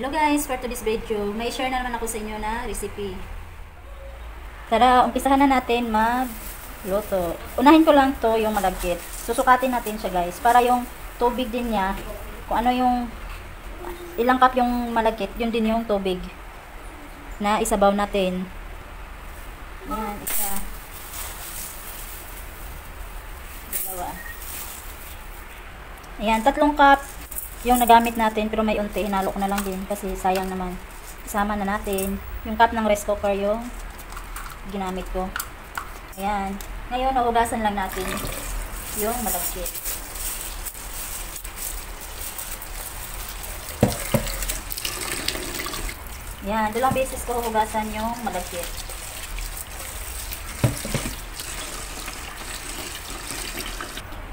Hello guys, for today's video, may share na naman ako sa inyo na recipe. Tara, umpisahan na natin magluto. Unahin ko lang to yung malagkit. Susukatin natin siya guys, para yung tubig din niya, kung ano yung ilang cup yung malagkit, yun din yung tubig na isabaw natin. Yan, isa. Dalawa. Ayan, 3 cup yung nagamit natin, pero may unti, hinalo ko na lang din kasi sayang naman. Isama na natin yung cup ng rice cooker yung ginamit ko. Ayan. Ngayon, nahugasan lang natin yung malagkit. Ayan, 2 beses ko hugasan yung malagkit.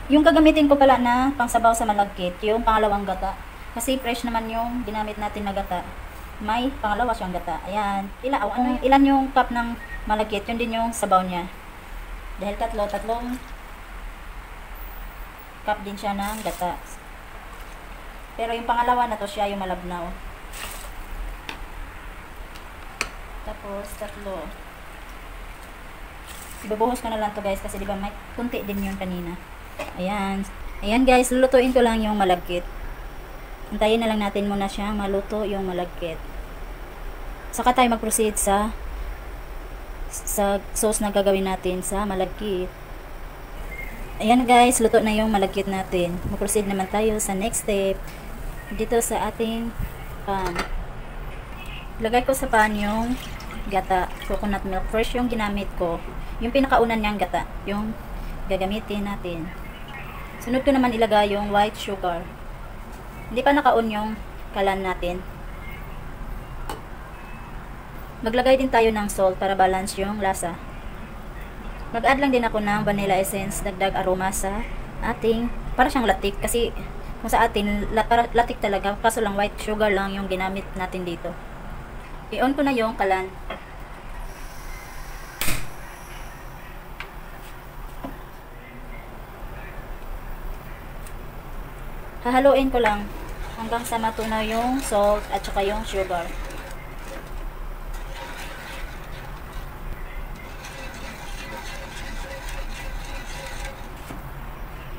Yung gagamitin ko pala na pangsabaw sa malagkit, yung pangalawang gata. Kasi fresh naman yung ginamit natin na gata. May pangalawa siyang gata. Ayan. Ilan yung cup ng malagkit, yun din yung sabaw niya. Dahil tatlong cup din siya ng gata. Pero yung pangalawa na to siya yung malabnaw. Tapos, 3. Ibubuhos ko na lang to guys kasi diba may kunti din yun kanina. Ayan. Ayan guys, lulutuin ko lang yung malagkit. Antayin na lang natin muna siyang maluto yung malagkit. Saka tayo mag-proceed sa sauce na gagawin natin sa malagkit. Ayan guys, luto na yung malagkit natin. Mag-proceed naman tayo sa next step. Dito sa ating pan. Lagay ko sa pan yung gata, coconut milk. First yung ginamit ko, yung pinakaunan niyang gata, yung gagamitin natin. Sunod ko naman ilagay yung white sugar. Hindi pa naka-on yung kalan natin. Maglagay din tayo ng salt para balance yung lasa. Mag-add lang din ako ng vanilla essence, dagdag aroma sa ating, para siyang latik. Kasi kung sa atin, latik talaga. Kaso lang white sugar lang yung ginamit natin dito. I-on ko na yung kalan. Hahaluin ko lang hanggang sa matunaw yung salt at saka yung sugar.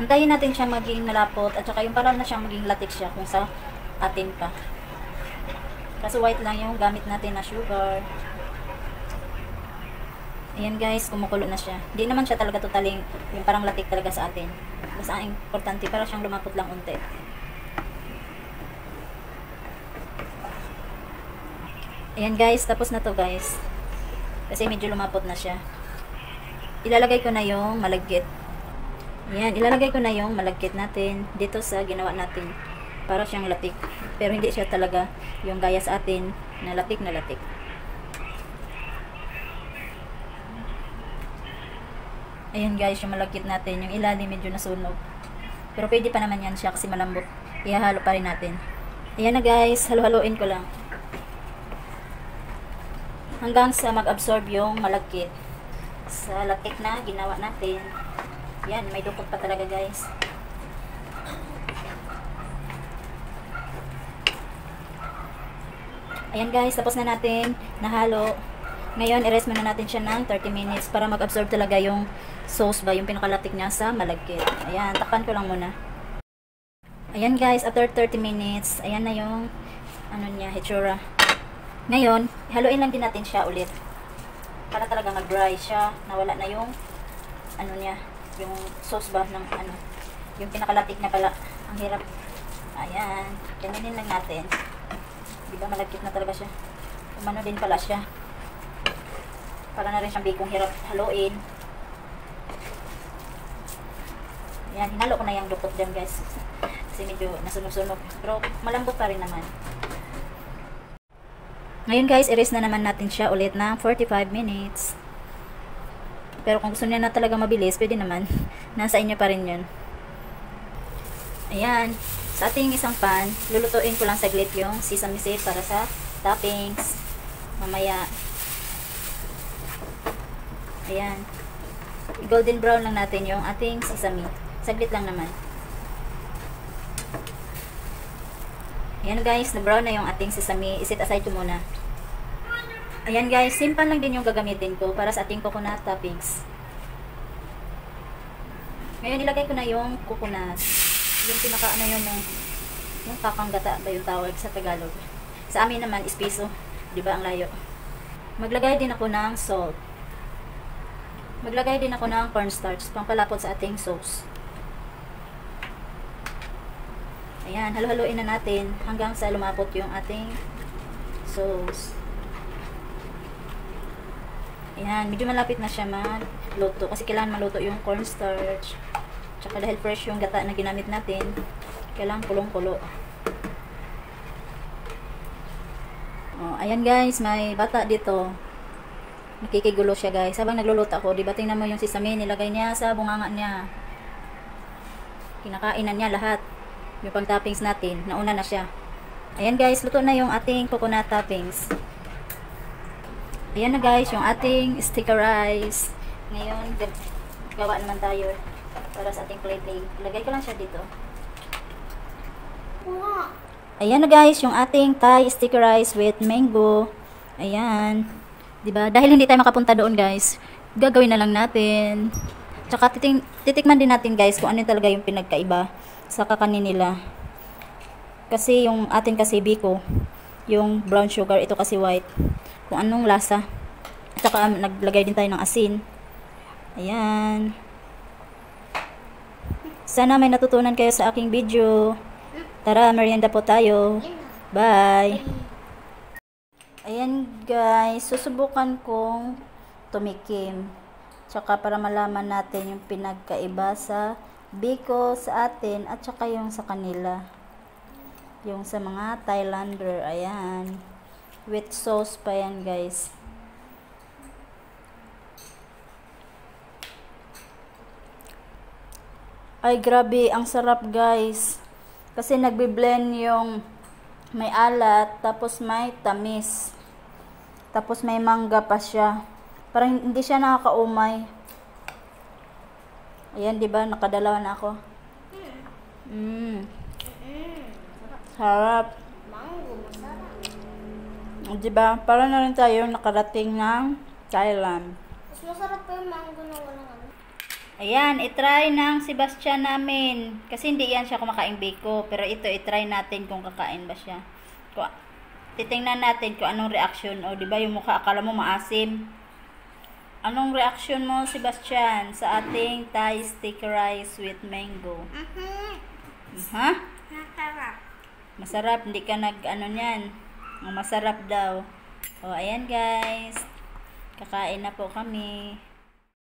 Antayin natin siya maging malapot at saka yung parang na siyang maging latik siya kung sa atin pa. Kasi white lang yung gamit natin na sugar. Ayan guys, kumukulo na siya. Hindi naman siya talaga totaling yung parang latik talaga sa atin. Basta ang importante, para siyang lumapot lang unti. Ayan guys, tapos na to guys. Kasi medyo lumapot na siya. Ilalagay ko na yung malagkit. Ayan, ilalagay ko na yung malagkit natin dito sa ginawa natin. Para siyang latik. Pero hindi siya talaga yung gaya sa atin na latik na latik. Ayan guys, yung malagkit natin, yung ilalim medyo nasunog. Pero pwede pa naman yan siya kasi malambot. Ihahalo pa rin natin. Ayan na guys, halo-haloin ko lang. Hanggang sa mag-absorb yung malagkit sa latik na ginawa natin. Yan, may dukot pa talaga guys. Ayan guys, tapos na natin nahalo. Ngayon, i-rest muna natin siya ng 30 minutes para mag-absorb talaga yung sauce ba, yung pinakalatik niya sa malagkit. Ayan, takpan ko lang muna. Ayan guys, after 30 minutes, ayan na yung ano niya, hitsura. Ngayon, haluin lang din natin siya ulit. Para talaga mag-dry siya, nawala na yung ano niya, yung sauce ba ng ano, yung pinakalatik na pala. Ang hirap. Ayan, ganyanin lang natin. Diba malagkit na talaga siya. Umano din pala siya. Para na rin siyang bacon, hirap haluin. Ayan, hinalo ko na yung dukot dyan guys. Kasi medyo nasunog-sunog. Pero malambot pa rin naman. Ngayon guys, i-rest na naman natin siya ulit ng 45 minutes. Pero kung gusto niya na talaga mabilis, pwede naman. Nasa inyo pa rin yun. Ayan. Sa ating isang pan, lulutuin ko lang saglit yung sesame seed para sa toppings. Mamaya. Ayan. Golden brown lang natin yung ating sesame. Saglit lang naman. Ayan guys, na-brown na yung ating sesame. Iset aside ko muna. Ayan guys, simple lang din yung gagamitin ko para sa ating coconut toppings. Ngayon ilagay ko na yung coconut. Yung pinaka ano yun, yung kakanggata ba yung tawag sa Tagalog. Sa amin naman is piso. Diba ang layo? Maglagay din ako ng salt. Maglagay din ako ng cornstarch, pampalapot sa ating sauce. Ayan, halo-haloin na natin hanggang sa lumapot yung ating sauce. Ayan, medyo malapit na siya maluto kasi kailangan maluto yung cornstarch. Tsaka dahil fresh yung gata na ginamit natin, kailangan kulong-kulo. Oh, ayan guys, may bata dito. Nakikigulo siya guys. Habang nagluluto ako, diba tingnan mo yung sesame, nilagay niya sa bunganga niya. Kinakain na niya lahat. Yung pang toppings natin, nauna na siya. Ayan guys, luto na yung ating coconut toppings. Ayan na guys, yung ating sticker rice. Ngayon, gawa naman tayo para sa ating plating. Ilagay ko lang siya dito. Ayan na guys, yung ating Thai sticker rice with mango. Ayan. Diba? Dahil hindi tayo makapunta doon guys, gagawin na lang natin. Tsaka titikman din natin guys kung ano talaga yung pinagkaiba sa kakanin nila. Kasi yung atin kasi biko, yung brown sugar, ito kasi white. Kung anong lasa. Tsaka naglagay din tayo ng asin. Ayan. Sana may natutunan kayo sa aking video. Tara, merienda po tayo. Bye! Ayan guys, susubukan kong tumikim. Tsaka para malaman natin yung pinagkaiba sa biko sa atin at tsaka yung sa kanila. Yung sa mga Thailander, ayan. With sauce pa yan guys. Ay grabe, ang sarap guys. Kasi nagbi-blend yung may alat, tapos may tamis. Tapos may mangga pa siya. Parang hindi siya nakakaumay. Ayan, di ba? Nakadalawa na ako. Sarap. Mango, masarap. Di ba? Para na rin tayo nakarating ng Thailand. Mas masarap pa yung mango na walang ano. Ayan, itry ng Sebastian namin. Kasi hindi yan siya kumakain biko. Pero ito, itry natin kung kakain ba siya. Titingnan natin kung anong reaction. O, di ba yung mukha, akala mo maasim. Anong reaction mo, Sebastian, sa ating Thai sticker rice with mango? Ha? Masarap. Masarap, hindi ka nag-ano niyan. Masarap daw. O, ayan guys. Kakain na po kami.